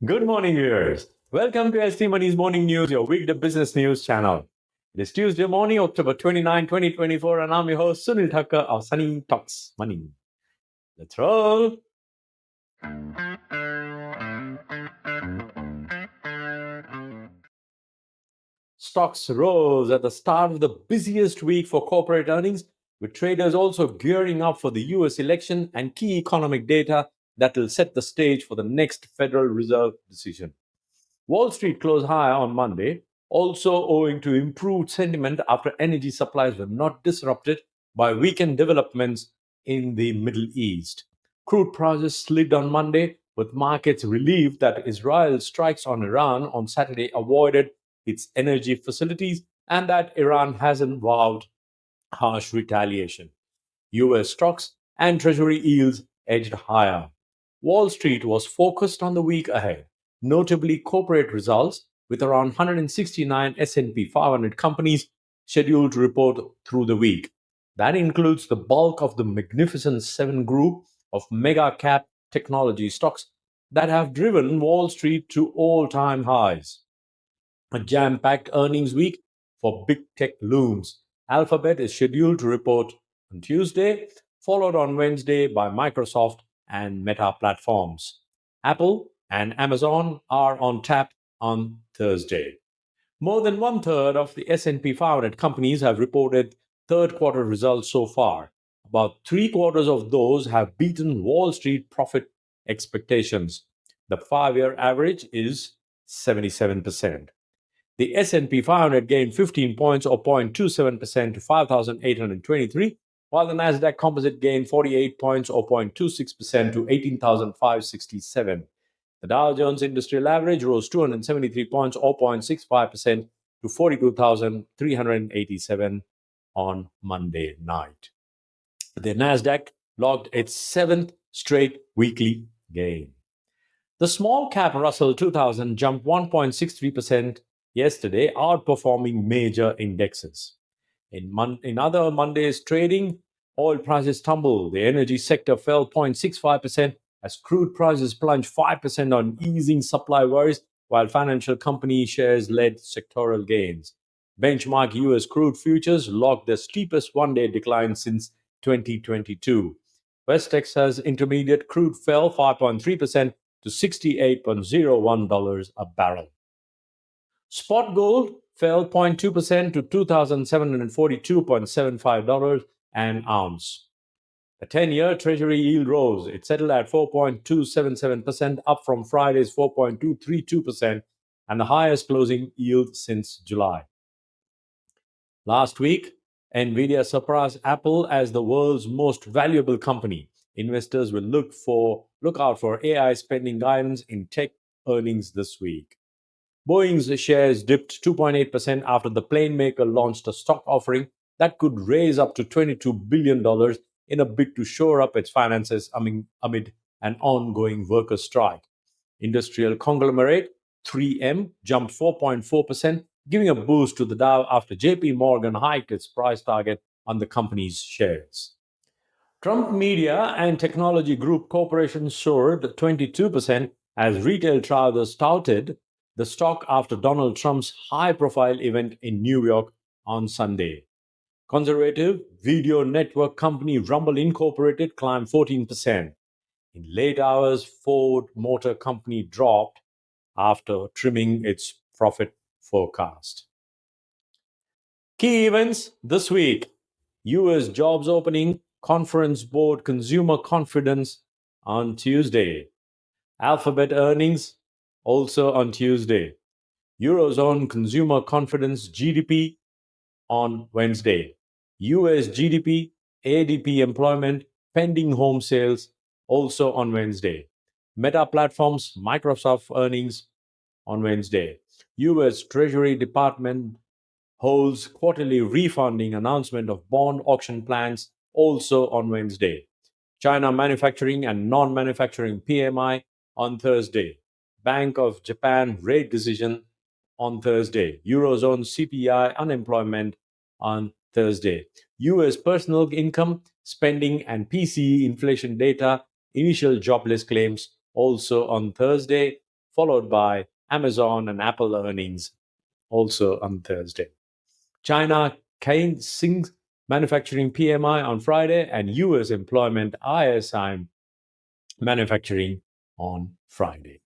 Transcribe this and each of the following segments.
Good morning, viewers. Welcome to ST Money's Morning News, your weekday business news channel. It is Tuesday morning, October 29, 2024, and I'm your host, Sunil Thakker of Sunny Talks Money. Let's roll. Stocks rose at the start of the busiest week for corporate earnings, with traders also gearing up for the US election and key economic data that will set the stage for the next Federal Reserve decision. Wall Street closed higher on Monday, also owing to improved sentiment after energy supplies were not disrupted by weakened developments in the Middle East. Crude prices slid on Monday, with markets relieved that Israel's strikes on Iran on Saturday avoided its energy facilities and that Iran hasn't vowed harsh retaliation. US stocks and Treasury yields edged higher. Wall Street was focused on the week ahead, notably corporate results, with around 169 S&P 500 companies scheduled to report through the week. That includes the bulk of the Magnificent Seven group of mega cap technology stocks that have driven Wall Street to all-time highs. A jam-packed earnings week for big tech looms. Alphabet is scheduled to report on Tuesday, followed on Wednesday by Microsoft and Meta Platforms. Apple and Amazon are on tap on Thursday. More than one-third of the S&P 500 companies have reported third-quarter results so far. About three-quarters of those have beaten Wall Street profit expectations. The five-year average is 77%. The S&P 500 gained 15 points or 0.27% to 5,823, while the Nasdaq Composite gained 48 points or 0.26% to 18,567. The Dow Jones Industrial Average rose 273 points or 0.65% to 42,387 on Monday night. The Nasdaq logged its seventh straight weekly gain. The small cap Russell 2000 jumped 1.63% yesterday, outperforming major indexes. In other Monday's trading, oil prices tumbled. The energy sector fell 0.65% as crude prices plunged 5% on easing supply worries, while financial company shares led sectoral gains. Benchmark US crude futures logged the steepest one-day decline since 2022. West Texas Intermediate crude fell 5.3% to $68.01 a barrel. Spot gold fell 0.2% to $2,742.75 an ounce. The 10-year Treasury yield rose. It settled at 4.277%, up from Friday's 4.232% and the highest closing yield since July. Last week, Nvidia surpassed Apple as the world's most valuable company. Investors will look out for AI spending guidance in tech earnings this week. Boeing's shares dipped 2.8% after the plane maker launched a stock offering that could raise up to $22 billion in a bid to shore up its finances amid an ongoing worker strike. Industrial conglomerate 3M jumped 4.4%, giving a boost to the Dow after JP Morgan hiked its price target on the company's shares. Trump Media and Technology Group Corporation soared 22% as retail traders touted the stock after Donald Trump's high-profile event in New York on Sunday. Conservative video network company Rumble Incorporated climbed 14%. In late hours, Ford Motor Company dropped after trimming its profit forecast. Key events this week: US jobs opening, Conference Board consumer confidence on Tuesday. Alphabet earnings also on Tuesday. Eurozone consumer confidence GDP on Wednesday. US GDP, ADP employment, pending home sales also on Wednesday. Meta Platforms, Microsoft earnings on Wednesday. US Treasury Department holds quarterly refunding announcement of bond auction plans also on Wednesday. China manufacturing and non-manufacturing PMI on Thursday. Bank of Japan rate decision on Thursday. Eurozone CPI unemployment on Thursday. US personal income, spending, and PCE inflation data, initial jobless claims also on Thursday. followed by Amazon and Apple earnings also on Thursday. China Caixin manufacturing PMI on Friday, and US employment ISM manufacturing on Friday.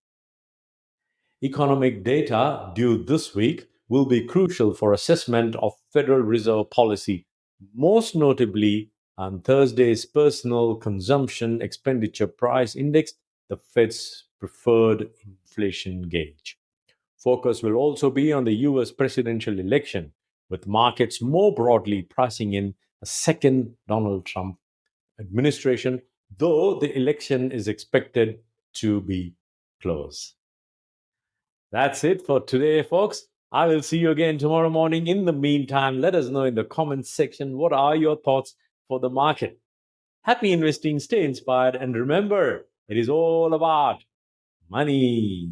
Economic data due this week will be crucial for assessment of Federal Reserve policy, most notably on Thursday's Personal Consumption Expenditure Price Index, the Fed's preferred inflation gauge. Focus will also be on the US presidential election, with markets more broadly pricing in a second Donald Trump administration, though the election is expected to be close. That's it for today, folks. I will see you again tomorrow morning. In the meantime, let us know in the comments section what are your thoughts for the market. Happy investing, stay inspired, and remember, it is all about money.